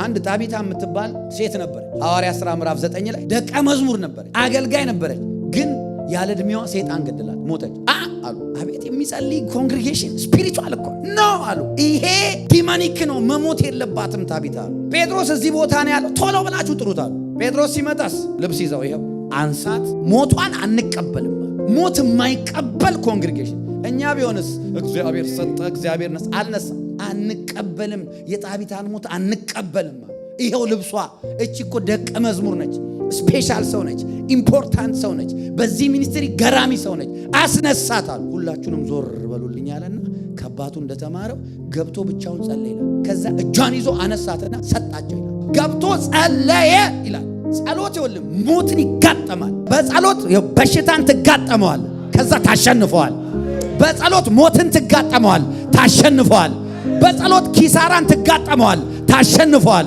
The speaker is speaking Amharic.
አንድ ጣቢታ የምትባል ሴት ነበረች። ሐዋርያት ሥራ ምዕራፍ 9 ላይ ደቀ መዝሙር ነበረች፣ አገልጋይ ነበረች። ግን ያለ ዕድሜዋ ሰይጣን ገደላት፣ ሞተች። አሉ አቤት የሚጸልይ ኮንግሪጌሽን ስፒሪቹዋል እኮ ነው አሉ። ይሄ ዲማኒክ ነው፣ መሞት የለባትም ጣቢታ አሉ። ጴጥሮስ እዚህ ቦታ ነው ያለው፣ ቶሎ ብላችሁ ጥሩት አሉ። ጴጥሮስ ሲመጣስ ልብስ ይዘው ይኸው አንሳት፣ ሞቷን አንቀበልም። ሞት የማይቀበል ኮንግሪጌሽን። እኛ ቢሆንስ እግዚአብሔር ሰጠ እግዚአብሔር ነሳ አልነሳ አንቀበልም፣ የጣቢታን ሞት አንቀበልም። ይሄው ልብሷ። እቺ እኮ ደቀ መዝሙር ነች፣ ስፔሻል ሰው ነች፣ ኢምፖርታንት ሰው ነች፣ በዚህ ሚኒስትሪ ገራሚ ሰው ነች። አስነሳታል። ሁላችሁንም ዞር በሉልኝ አለና ከአባቱ እንደተማረው ገብቶ ብቻውን ጸለየ ይላል። ከዛ እጇን ይዞ አነሳትና ሰጣቸው ይላል። ገብቶ ጸለየ ይላል። ጸሎት ይወልም ሞትን ይጋጠማል። በጸሎት በሽታን ትጋጠመዋል፣ ከዛ ታሸንፈዋል። በጸሎት ሞትን ትጋጠመዋል፣ ታሸንፈዋል። በጸሎት ኪሳራን ትጋጠመዋል፣ ታሸንፈዋል።